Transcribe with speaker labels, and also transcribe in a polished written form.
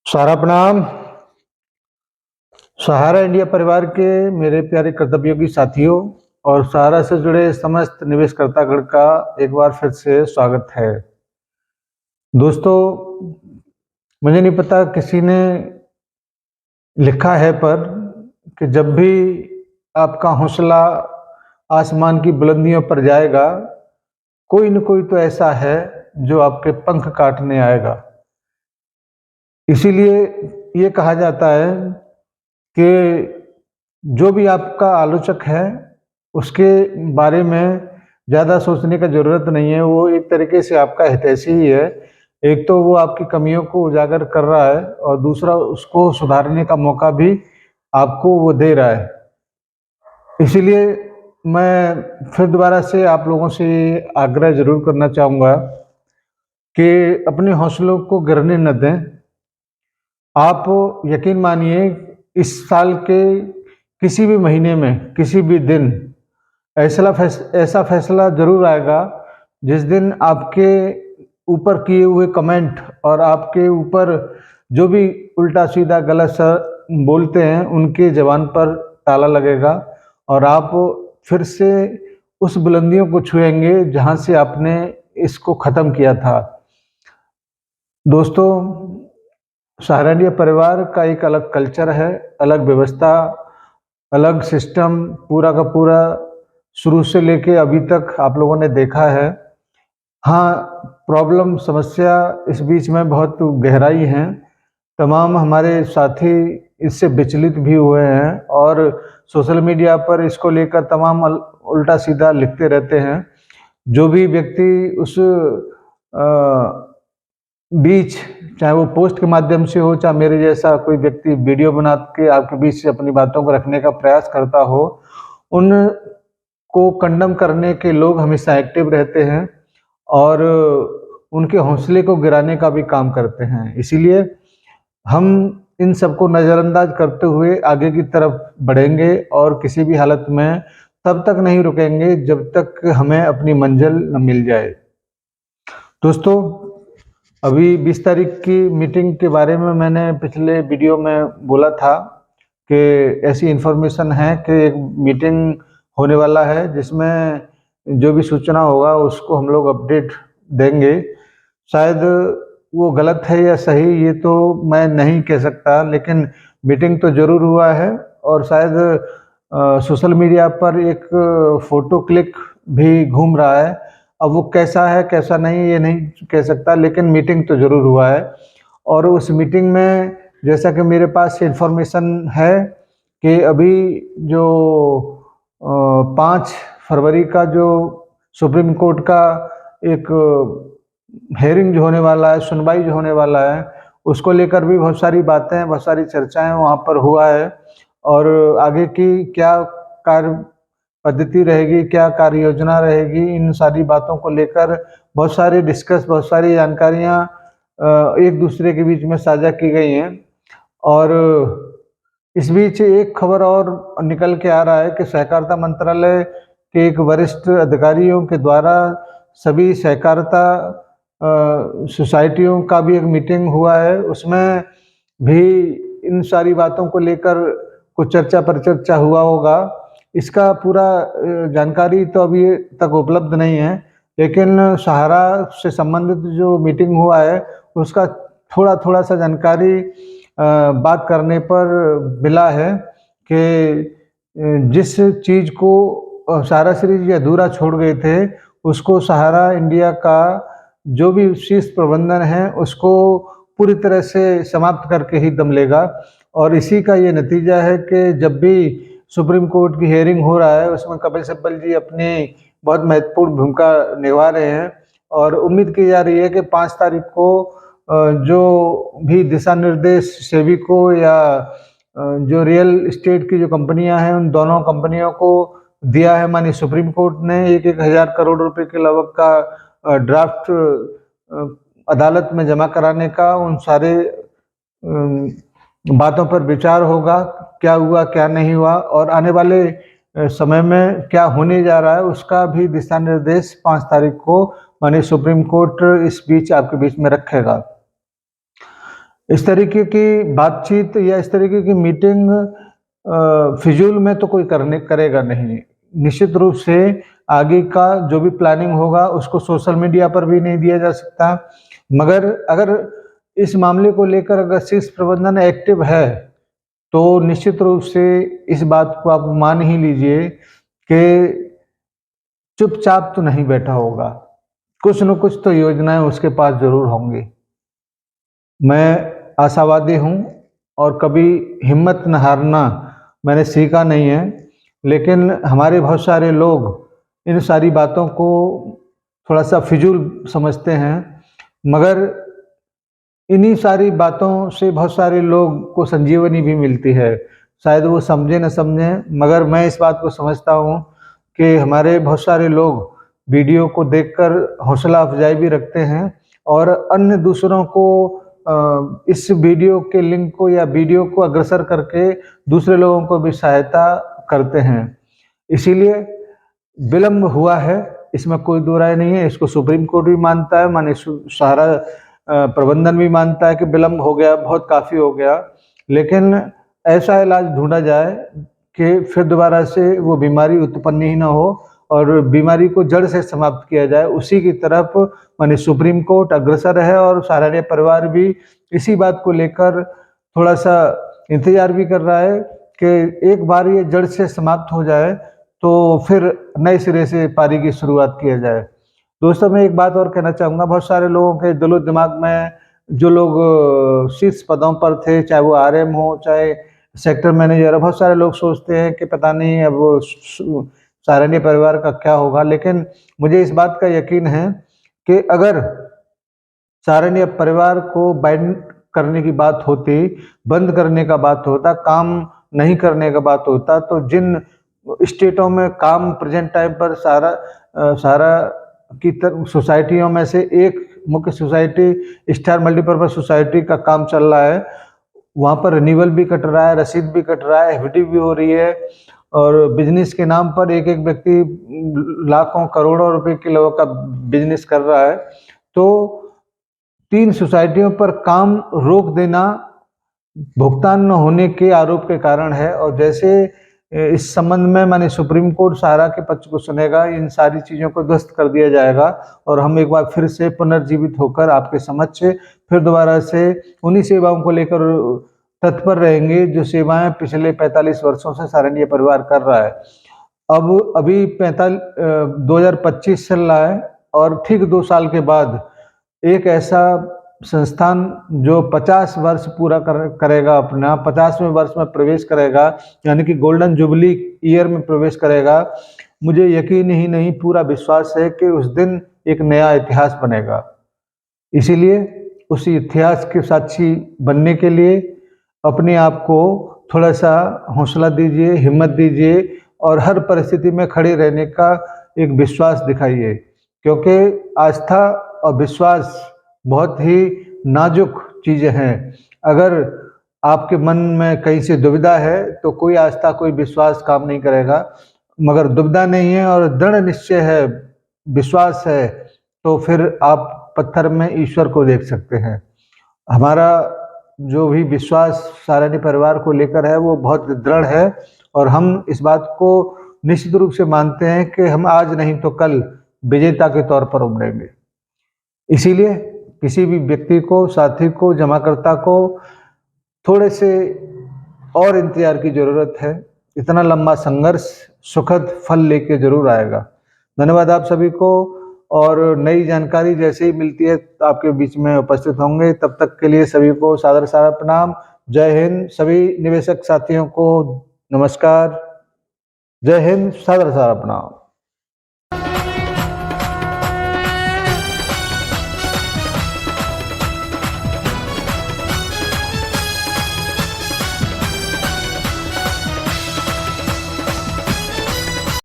Speaker 1: सारा प्रणाम। सहारा इंडिया परिवार के मेरे प्यारे कर्तव्योगी साथियों और सहारा से जुड़े समस्त निवेशकर्तागण का एक बार फिर से स्वागत है। दोस्तों, मुझे नहीं पता किसी ने लिखा है पर कि जब भी आपका हौसला आसमान की बुलंदियों पर जाएगा, कोई न कोई तो ऐसा है जो आपके पंख काटने आएगा। इसीलिए ये कहा जाता है कि जो भी आपका आलोचक है, उसके बारे में ज़्यादा सोचने का ज़रूरत नहीं है। वो एक तरीके से आपका हितैषी ही है। एक तो वो आपकी कमियों को उजागर कर रहा है और दूसरा उसको सुधारने का मौका भी आपको वो दे रहा है। इसीलिए मैं फिर दोबारा से आप लोगों से आग्रह ज़रूर करना चाहूँगा कि अपने हौसलों को गिरने न दें। आप यकीन मानिए, इस साल के किसी भी महीने में, किसी भी दिन ऐसा फैसला ज़रूर आएगा जिस दिन आपके ऊपर किए हुए कमेंट और आपके ऊपर जो भी उल्टा-सीधा गलत सा बोलते हैं, उनके ज़बान पर ताला लगेगा और आप फिर से उस बुलंदियों को छुएँगे जहाँ से आपने इसको ख़त्म किया था। दोस्तों, सहारा इंडिया परिवार का एक अलग कल्चर है, अलग व्यवस्था, अलग सिस्टम पूरा का पूरा शुरू से लेके अभी तक आप लोगों ने देखा है। हाँ, प्रॉब्लम समस्या इस बीच में बहुत गहराई हैं। तमाम हमारे साथी इससे विचलित भी हुए हैं और सोशल मीडिया पर इसको लेकर तमाम उल्टा-सीधा लिखते रहते हैं। जो भी व्यक्ति उस बीच, चाहे वो पोस्ट के माध्यम से हो, चाहे मेरे जैसा कोई व्यक्ति वीडियो बना के आपके बीच से अपनी बातों को रखने का प्रयास करता हो, उनको कंडम करने के लोग हमेशा एक्टिव रहते हैं और उनके हौसले को गिराने का भी काम करते हैं। इसीलिए हम इन सबको नज़रअंदाज करते हुए आगे की तरफ बढ़ेंगे और किसी भी हालत में तब तक नहीं रुकेंगे जब तक हमें अपनी मंजिल न मिल जाए। दोस्तों, अभी 20 तारीख की मीटिंग के बारे में मैंने पिछले वीडियो में बोला था कि ऐसी इन्फॉर्मेशन है कि एक मीटिंग होने वाला है जिसमें जो भी सूचना होगा उसको हम लोग अपडेट देंगे। शायद वो गलत है या सही, ये तो मैं नहीं कह सकता, लेकिन मीटिंग तो ज़रूर हुआ है और शायद सोशल मीडिया पर एक फ़ोटो क्लिक भी घूम रहा है। अब वो कैसा है, कैसा नहीं, ये नहीं कह सकता, लेकिन मीटिंग तो ज़रूर हुआ है। और उस मीटिंग में जैसा कि मेरे पास इन्फॉर्मेशन है कि अभी जो 5 फरवरी का जो सुप्रीम कोर्ट का एक हेयरिंग जो होने वाला है, सुनवाई जो होने वाला है, उसको लेकर भी बहुत सारी बातें, बहुत सारी चर्चाएँ वहाँ पर हुआ है और आगे की क्या कार्य पद्धति रहेगी, क्या कार्य योजना रहेगी, इन सारी बातों को लेकर बहुत सारी जानकारियाँ एक दूसरे के बीच में साझा की गई हैं। और इस बीच एक खबर और निकल के आ रहा है कि सहकारिता मंत्रालय के एक वरिष्ठ अधिकारियों के द्वारा सभी सहकारिता सोसाइटियों का भी एक मीटिंग हुआ है। उसमें भी इन सारी बातों को लेकर कुछ चर्चा परिचर्चा हुआ होगा। इसका पूरा जानकारी तो अभी तक उपलब्ध नहीं है, लेकिन सहारा से संबंधित जो मीटिंग हुआ है, उसका थोड़ा-थोड़ा सा जानकारी बात करने पर मिला है कि जिस चीज़ को सहारा सीरीज़ अधूरा छोड़ गए थे, उसको सहारा इंडिया का जो भी शीर्ष प्रबंधन है, उसको पूरी तरह से समाप्त करके ही दम लेगा। और इसी का ये नतीजा है कि जब भी सुप्रीम कोर्ट की हियरिंग हो रहा है, उसमें कपिल सिब्बल जी अपनी बहुत महत्वपूर्ण भूमिका निभा रहे हैं और उम्मीद की जा रही है कि 5 तारीख को जो भी दिशा निर्देश सेबी को या जो रियल एस्टेट की जो कंपनियां हैं, उन दोनों कंपनियों को दिया है, मानी सुप्रीम कोर्ट ने 1-1 हज़ार करोड़ रुपए के लगभग का ड्राफ्ट अदालत में जमा कराने का, उन सारे बातों पर विचार होगा, क्या हुआ, क्या नहीं हुआ और आने वाले समय में क्या होने जा रहा है, उसका भी दिशा निर्देश 5 तारीख को माननीय सुप्रीम कोर्ट इस बीच आपके बीच में रखेगा। इस तरीके की बातचीत या इस तरीके की मीटिंग फिजूल में तो कोई करने करेगा नहीं। निश्चित रूप से आगे का जो भी प्लानिंग होगा उसको सोशल मीडिया पर भी नहीं दिया जा सकता। मगर अगर इस मामले को लेकर अगर शीर्ष प्रबंधन एक्टिव है, तो निश्चित रूप से इस बात को आप मान ही लीजिए कि चुपचाप तो नहीं बैठा होगा। कुछ न कुछ तो योजनाएँ उसके पास ज़रूर होंगी। मैं आशावादी हूँ और कभी हिम्मत न हारना मैंने सीखा नहीं है, लेकिन हमारे बहुत सारे लोग इन सारी बातों को थोड़ा-सा फिजूल समझते हैं, मगर इन्हीं सारी बातों से बहुत सारे लोग को संजीवनी भी मिलती है। शायद वो समझें न समझें, मगर मैं इस बात को समझता हूँ कि हमारे बहुत सारे लोग वीडियो को देखकर हौसला अफ़ज़ाई भी रखते हैं और अन्य दूसरों को इस वीडियो के लिंक को या वीडियो को अग्रसर करके दूसरे लोगों को भी सहायता करते हैं। इसीलिए विलम्ब हुआ है, इसमें कोई दो राय नहीं है। इसको सुप्रीम कोर्ट भी मानता है, माननीय सारा प्रबंधन भी मानता है कि विलम्ब हो गया, बहुत काफ़ी हो गया। लेकिन ऐसा इलाज ढूँढा जाए कि फिर दोबारा से वो बीमारी उत्पन्न ही ना हो और बीमारी को जड़ से समाप्त किया जाए। उसी की तरफ माननीय सुप्रीम कोर्ट अग्रसर है और सहारनीय परिवार भी इसी बात को लेकर थोड़ा-सा इंतज़ार भी कर रहा है कि एक बार ये जड़ से समाप्त हो जाए, तो फिर नए सिरे से पारी की शुरुआत किया जाए। दोस्तों, मैं एक बात और कहना चाहूँगा, बहुत सारे लोगों के दिलो-दिमाग में जो लोग शीर्ष पदों पर थे, चाहे वो आरएम हो, चाहे सेक्टर मैनेजर हो, बहुत सारे लोग सोचते हैं कि पता नहीं अब वो सहारनीय परिवार का क्या होगा। लेकिन मुझे इस बात का यकीन है कि अगर सहारनीय परिवार को बैन करने की बात होती, बंद करने का बात होता, काम नहीं करने का बात होता, तो जिन स्टेटों में काम प्रेज़ेंट टाइम पर सारा की सोसाइटियों में से एक मुख्य सोसाइटी स्टार मल्टीपर्पज़ सोसाइटी का काम चल रहा है, वहाँ पर रिन्यूअल भी कट रहा है, रसीद भी कट रहा है, एफडी भी हो रही है और बिज़नेस के नाम पर एक-एक व्यक्ति लाखों करोड़ों रुपए के लोगों का बिज़नेस कर रहा है। तो 3 सोसाइटियों पर काम रोक देना भुगतान न होने के आरोप के कारण है और जैसे इस संबंध में माननीय सुप्रीम कोर्ट सहारा के पक्ष को सुनेगा, इन सारी चीज़ों को ध्वस्त कर दिया जाएगा और हम एक बार फिर से पुनर्जीवित होकर आपके समक्ष फिर दोबारा से उन्हीं सेवाओं को लेकर तत्पर रहेंगे, जो सेवाएँ पिछले 45 वर्षों से सहारनीय परिवार कर रहा है। अब अभी 2025 चल रहा है और ठीक 2 साल के बाद एक ऐसा संस्थान जो 50 वर्ष पूरा करेगा, अपना 50वें वर्ष में प्रवेश करेगा, यानी कि गोल्डन जुबली ईयर में प्रवेश करेगा। मुझे यकीन ही नहीं, पूरा विश्वास है कि उस दिन एक नया इतिहास बनेगा। इसीलिए उस इतिहास के साक्षी बनने के लिए अपने आप को थोड़ा-सा हौसला दीजिए, हिम्मत दीजिए और हर परिस्थिति में खड़े रहने का एक विश्वास दिखाइए, क्योंकि आस्था और विश्वास बहुत ही नाजुक चीज़ें हैं। अगर आपके मन में कहीं से दुविधा है, तो कोई आस्था, कोई विश्वास काम नहीं करेगा। मगर दुविधा नहीं है और दृढ़ निश्चय है, विश्वास है, तो फिर आप पत्थर में ईश्वर को देख सकते हैं। हमारा जो भी विश्वास सहारनीय परिवार को लेकर है, वो बहुत दृढ़ है और हम इस बात को निश्चित रूप से मानते हैं कि हम आज नहीं तो कल विजेता के तौर पर उभरेंगे। इसीलिए किसी भी व्यक्ति को, साथी को, जमाकर्ता को थोड़े से और इंतज़ार की ज़रूरत है। इतना लंबा संघर्ष सुखद फल लेके ज़रूर आएगा। धन्यवाद आप सभी को और नई जानकारी जैसे ही मिलती है तो आपके बीच में उपस्थित होंगे। तब तक के लिए सभी को सादर प्रणाम। जय हिंद। सभी निवेशक साथियों को नमस्कार। जय हिंद, सादर प्रणाम।